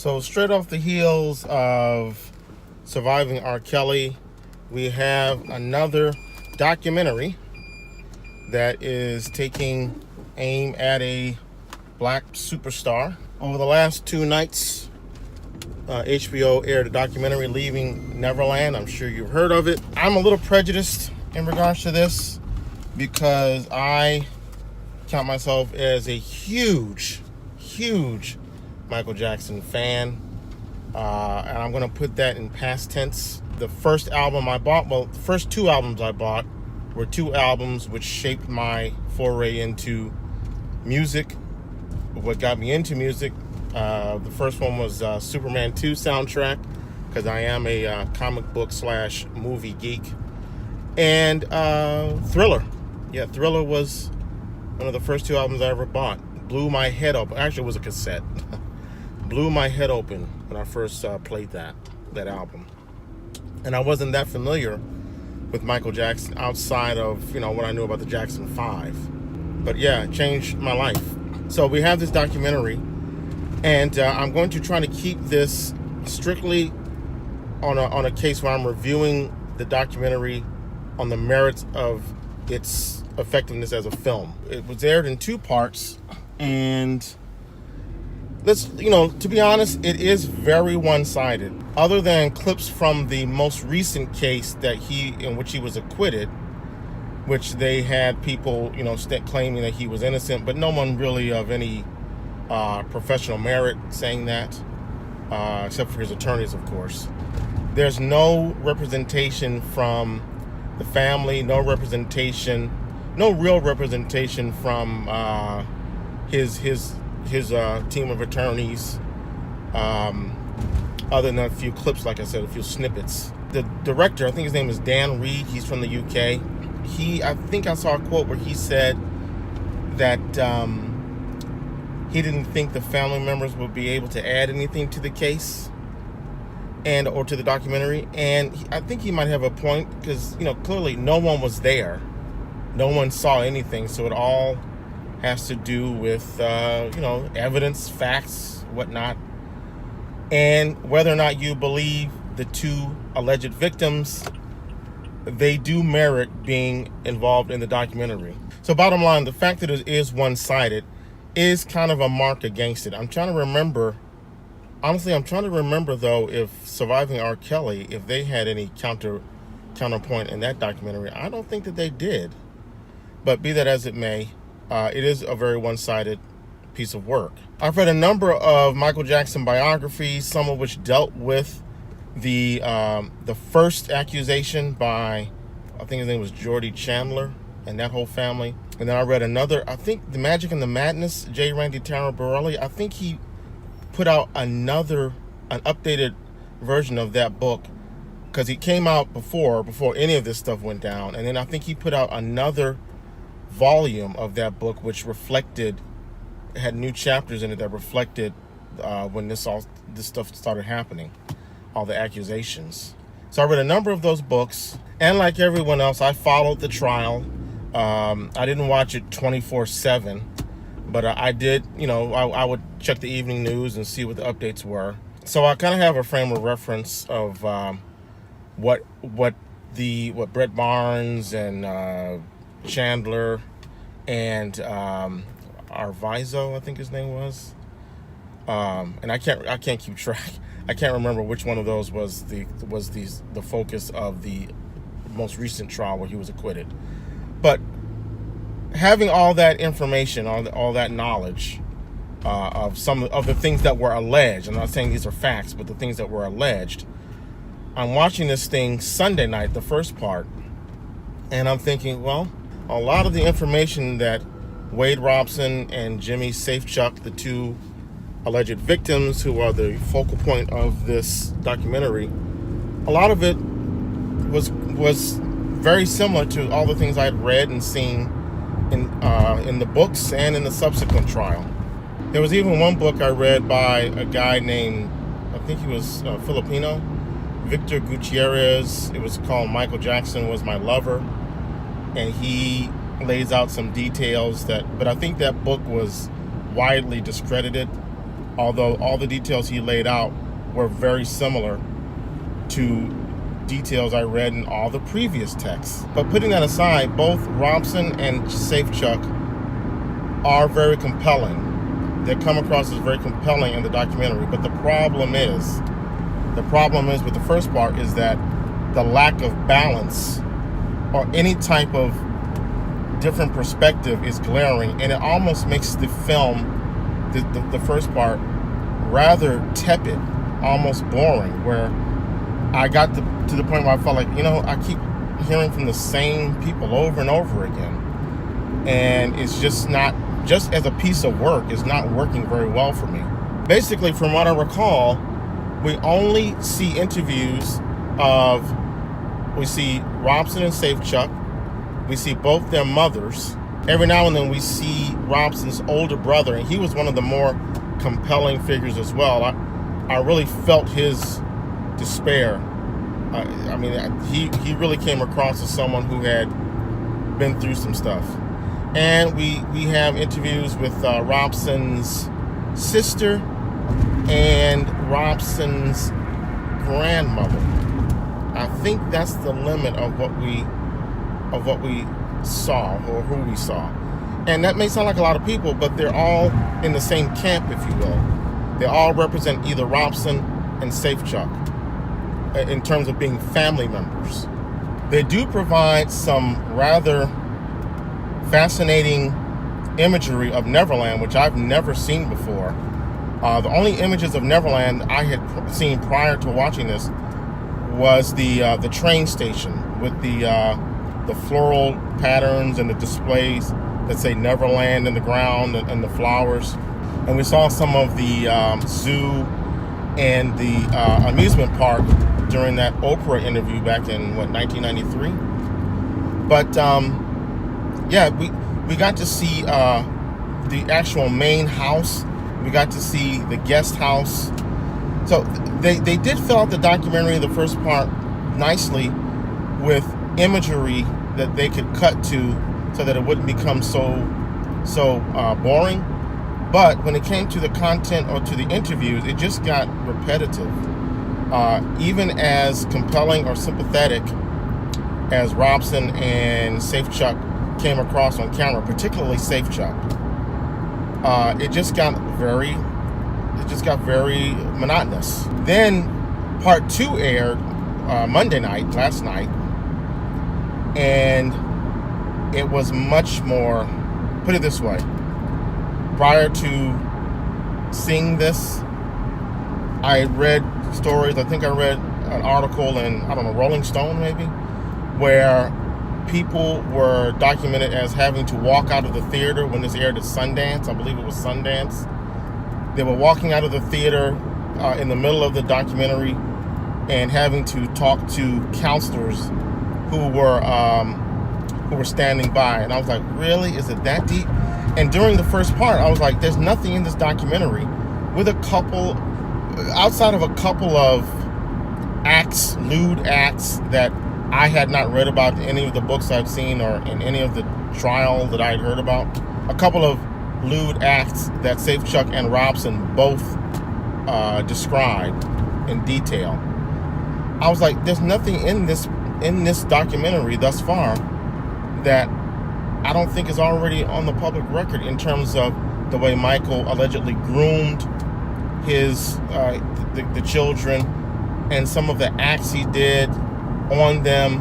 So straight off the heels of Surviving R. Kelly, we have another documentary that is taking aim at a black superstar. Over the last two nights, HBO aired a documentary, Leaving Neverland. I'm sure you've heard of it. I'm a little prejudiced in regards to this because I count myself as a huge Michael Jackson fan. And I'm going to put that in past tense. The first album I bought, the first two albums I bought were two albums which shaped my foray into music, what got me into music. The first one was Superman 2 soundtrack, because I am a comic book / movie geek. And Thriller. Yeah, Thriller was one of the first two albums I ever bought. Blew my head open. Actually, it was a cassette. Blew my head open when I first played that album. And I wasn't that familiar with Michael Jackson outside of, what I knew about the Jackson 5. But yeah, it changed my life. So we have this documentary, and I'm going to try to keep this strictly on a case where I'm reviewing the documentary on the merits of its effectiveness as a film. It was aired in two parts, and to be honest, it is very one-sided. Other than clips from the most recent case in which he was acquitted, which they had people, claiming that he was innocent, but no one really of any professional merit saying that, except for his attorneys, of course. There's no representation from the family, no real representation from his team of attorneys, other than a few clips, like I said, a few snippets. The director, I think his name is Dan Reed, he's from the UK. I think I saw a quote where he said that he didn't think the family members would be able to add anything to the case or to the documentary. And I think he might have a point, because, clearly no one was there. No one saw anything, so it all has to do with, evidence, facts, whatnot. And whether or not you believe the two alleged victims, they do merit being involved in the documentary. So bottom line, the fact that it is one-sided is kind of a mark against it. I'm trying to remember, though, if Surviving R. Kelly, if they had any counterpoint in that documentary. I don't think that they did. But be that as it may, it is a very one-sided piece of work. I've read a number of Michael Jackson biographies, some of which dealt with the first accusation by, I think his name was Jordy Chandler, and that whole family. And then I read another, I think The Magic and the Madness, J. Randy Taro Borelli. I think he put out an updated version of that book, because he came out before any of this stuff went down. And then I think he put out another volume of that book, which had new chapters in it that reflected when this stuff started happening, all the accusations. So I read a number of those books, and like everyone else, I followed the trial. I didn't watch it 24/7, but I did, I would check the evening news and see what the updates were. So I kind of have a frame of reference of what Brett Barnes and Chandler and Arvizo, I think his name was, and I can't keep track. I can't remember which one of those was the focus of the most recent trial where he was acquitted. But having all that information, all that knowledge of some of the things that were alleged, I'm not saying these are facts, but the things that were alleged, I'm watching this thing Sunday night, the first part, and I'm thinking, well, a lot of the information that Wade Robson and Jimmy Safechuck, the two alleged victims who are the focal point of this documentary, a lot of it was very similar to all the things I'd read and seen in the books and in the subsequent trial. There was even one book I read by a guy named, I think he was Filipino, Victor Gutierrez. It was called Michael Jackson Was My Lover. And he lays out some details but I think that book was widely discredited although all the details he laid out were very similar to details I read in all the previous texts. But putting that aside, both Robson and Safechuck are very compelling. They come across as very compelling in the documentary. But the problem is with the first part is that the lack of balance or any type of different perspective is glaring, and it almost makes the film, the first part, rather tepid, almost boring, where I got to the point where I felt like, I keep hearing from the same people over and over again, and it's just as a piece of work, it's not working very well for me. Basically, from what I recall, we only see interviews we see Robson and Safechuck. We see both their mothers. Every now and then we see Robson's older brother, and he was one of the more compelling figures as well. I really felt his despair. He really came across as someone who had been through some stuff. And we have interviews with Robson's sister and Robson's grandmother. I think that's the limit of what we saw, or who we saw. And that may sound like a lot of people, but they're all in the same camp, if you will. They all represent either Robson and Safechuck in terms of being family members. They do provide some rather fascinating imagery of Neverland, which I've never seen before. The only images of Neverland I had seen prior to watching this was the train station with the floral patterns and the displays that say Neverland in the ground and the flowers. And we saw some of the zoo and the amusement park during that Oprah interview back in 1993. But we got to see the actual main house. We got to see the guest house. So they did fill out the documentary, the first part, nicely with imagery that they could cut to so that it wouldn't become so boring. But when it came to the content or to the interviews, it just got repetitive. Even as compelling or sympathetic as Robson and Safechuck came across on camera, particularly Safechuck, it just got very monotonous. Then part 2 aired last night, and it was much more, put it this way, prior to seeing this, I had read stories. I think I read an article in, Rolling Stone maybe, where people were documented as having to walk out of the theater when this aired at Sundance. I believe it was Sundance. They were walking out of the theater in the middle of the documentary and having to talk to counselors who were standing by. And I was like, really? Is it that deep? And during the first part, I was like, there's nothing in this documentary outside of a couple of lewd acts that I had not read about in any of the books I've seen or in any of the trial that I had heard about. A couple of lewd acts that Safechuck and Robson both described in detail. I was like, there's nothing in this documentary thus far that I don't think is already on the public record in terms of the way Michael allegedly groomed his the children and some of the acts he did on them,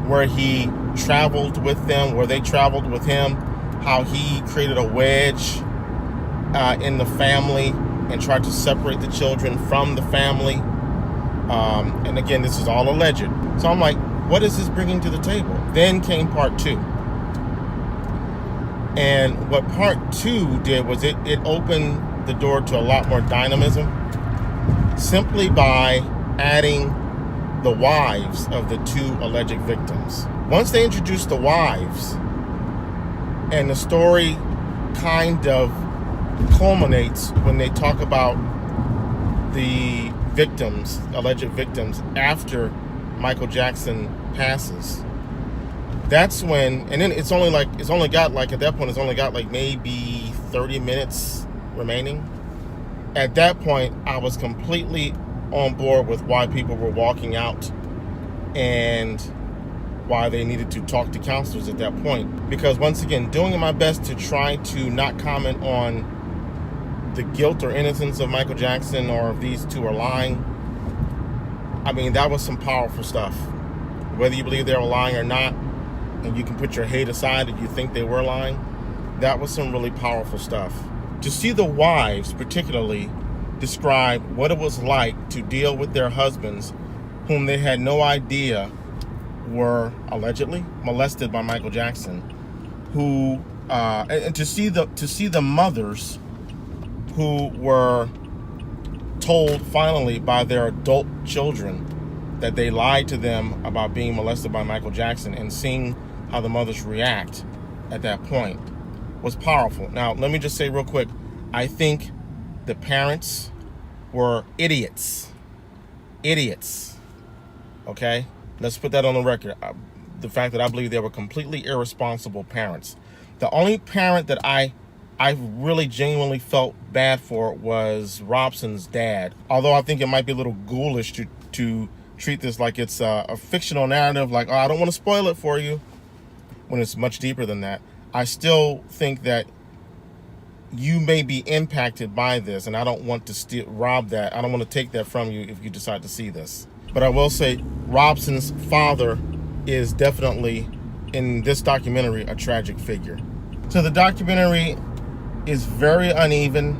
where he traveled with them, where they traveled with him, how he created a wedge in the family and tried to separate the children from the family. And again, this is all alleged. So I'm like, what is this bringing to the table? Then came part 2. And what part 2 did was it opened the door to a lot more dynamism, simply by adding the wives of the 2 alleged victims. Once they introduced the wives, and the story kind of culminates when they talk about the victims, alleged victims, after Michael Jackson passes. That's when, and then it's only got maybe 30 minutes remaining. At that point, I was completely on board with why people were walking out and why they needed to talk to counselors at that point. Because once again, doing my best to try to not comment on the guilt or innocence of Michael Jackson or if these two are lying, I mean, that was some powerful stuff. Whether you believe they were lying or not, and you can put your hate aside if you think they were lying, that was some really powerful stuff. To see the wives particularly describe what it was like to deal with their husbands whom they had no idea were allegedly molested by Michael Jackson, who and to see the mothers who were told finally by their adult children that they lied to them about being molested by Michael Jackson, and seeing how the mothers react at that point was powerful. Now, let me just say real quick, I think the parents were idiots. Idiots. Okay? Let's put that on the record. The fact that I believe they were completely irresponsible parents. The only parent that I really genuinely felt bad for was Robson's dad. Although I think it might be a little ghoulish to treat this like it's a fictional narrative, like, oh, I don't want to spoil it for you, when it's much deeper than that. I still think that you may be impacted by this, and I don't want to rob that. I don't want to take that from you if you decide to see this. But I will say Robson's father is definitely, in this documentary, a tragic figure. So the documentary is very uneven.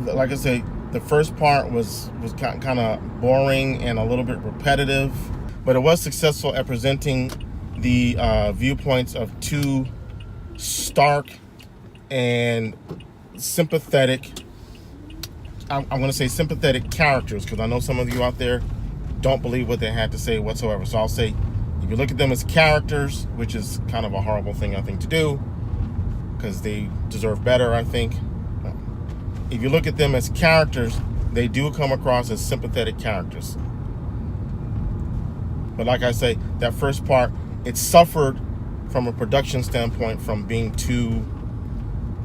Like I say, the first part was kind of boring and a little bit repetitive, but it was successful at presenting the viewpoints of two stark and sympathetic, I'm going to say sympathetic characters, because I know some of you out there don't believe what they had to say whatsoever. So I'll say, if you look at them as characters, which is kind of a horrible thing, I think, to do, because they deserve better, I think. If you look at them as characters, they do come across as sympathetic characters. But like I say, that first part, it suffered from a production standpoint from being too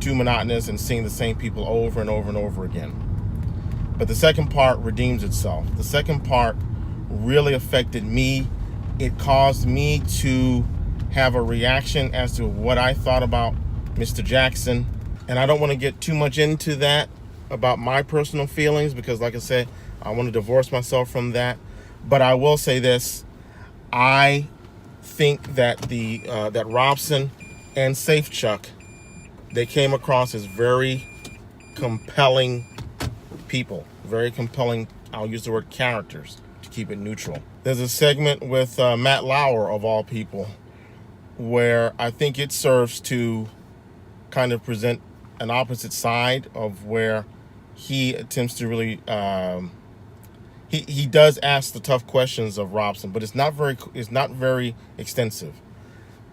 monotonous and seeing the same people over and over and over again. But the second part redeems itself. The second part really affected me. It caused me to have a reaction as to what I thought about Mr. Jackson. And I don't want to get too much into that about my personal feelings, because like I said, I want to divorce myself from that. But I will say this. I think that that Robson and Safechuck, they came across as very compelling people, very compelling, I'll use the word characters to keep it neutral. There's a segment with Matt Lauer, of all people, where I think it serves to kind of present an opposite side of where he attempts to really, he does ask the tough questions of Robson, but it's not very extensive.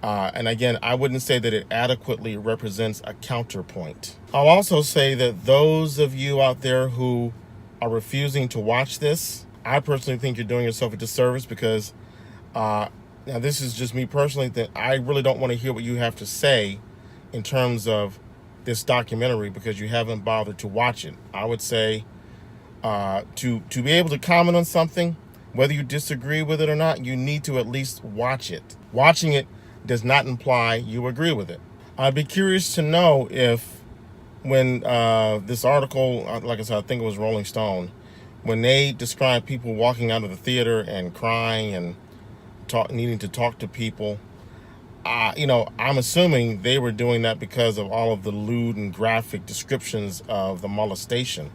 And again, I wouldn't say that it adequately represents a counterpoint. I'll also say that those of you out there who are refusing to watch this, I personally think you're doing yourself a disservice, because now this is just me personally, that I really don't want to hear what you have to say in terms of this documentary, because you haven't bothered to watch it. I would say to be able to comment on something, whether you disagree with it or not, you need to at least watch it. Watching it does not imply you agree with it. I'd be curious to know if, when this article, like I said, I think it was Rolling Stone, when they described people walking out of the theater and crying and needing to talk to people, I'm assuming they were doing that because of all of the lewd and graphic descriptions of the molestation,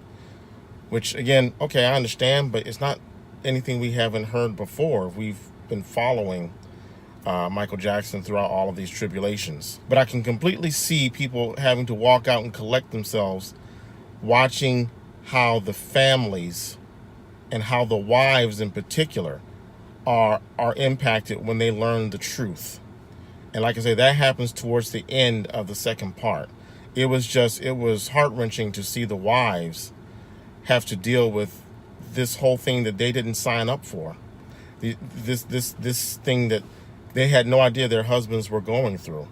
which, again, okay, I understand, but it's not anything we haven't heard before. We've been following Michael Jackson throughout all of these tribulations. But I can completely see people having to walk out and collect themselves, watching how the families and how the wives in particular are impacted when they learn the truth. And like I say, that happens towards the end of the second part. It was heart-wrenching to see the wives have to deal with this whole thing that they didn't sign up for. This thing that they had no idea their husbands were going through.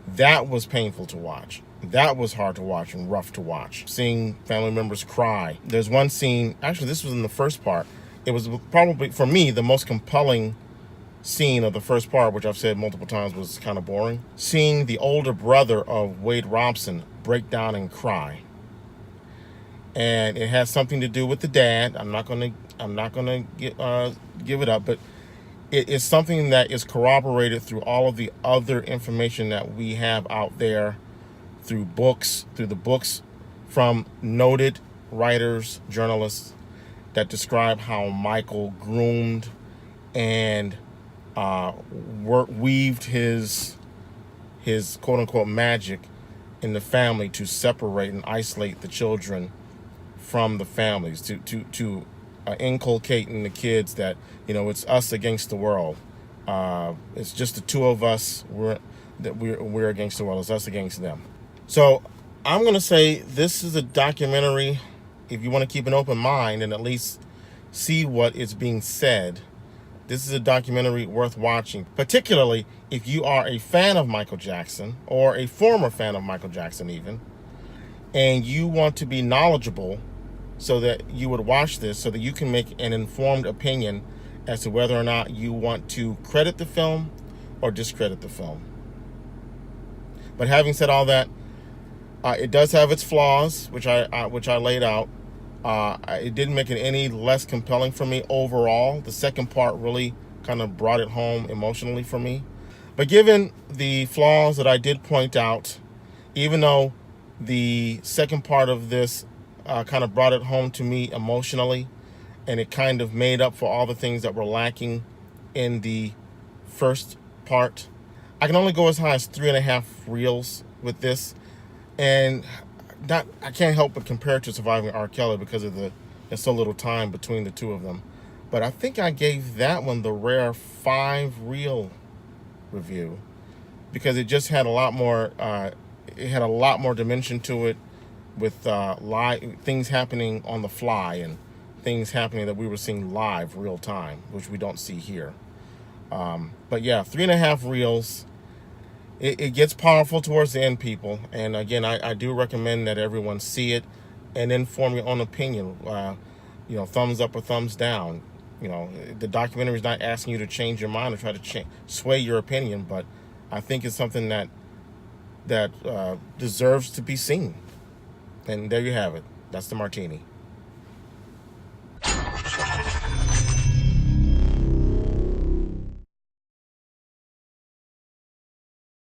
That was painful to watch. That was hard to watch and rough to watch. Seeing family members cry. There's one scene, actually this was in the first part. It was probably, for me, the most compelling scene of the first part, which I've said multiple times was kind of boring. Seeing the older brother of Wade Robson break down and cry. And it has something to do with the dad. I'm not gonna give it up, but it is something that is corroborated through all of the other information that we have out there, through the books from noted writers, journalists that describe how Michael groomed and weaved his quote unquote magic in the family to separate and isolate the children from the families, to inculcate in the kids that, it's us against the world. It's just the two of us. We're against the world. It's us against them. So I'm going to say this is a documentary, if you want to keep an open mind and at least see what is being said. This is a documentary worth watching, particularly if you are a fan of Michael Jackson, or a former fan of Michael Jackson even, and you want to be knowledgeable, so that you would watch this so that you can make an informed opinion as to whether or not you want to credit the film or discredit the film. But having said all that, it does have its flaws, which I laid out. It didn't make it any less compelling for me overall. The second part really kind of brought it home emotionally for me. But given the flaws that I did point out, even though the second part of this kind of brought it home to me emotionally, and it kind of made up for all the things that were lacking in the first part, I can only go as high as 3.5 reels with this. And I can't help but compare it to Surviving R. Kelly because of there's so little time between the two of them. But I think I gave that one the rare 5 reel review, because it just had a lot more. It had a lot more dimension to it, with things happening on the fly and things happening that we were seeing live, real time, which we don't see here. But yeah, 3.5 reels. It gets powerful towards the end, people. And again, I do recommend that everyone see it and then form your own opinion. Thumbs up or thumbs down. The documentary is not asking you to change your mind or try to sway your opinion, but I think it's something that deserves to be seen. And there you have it. That's the martini.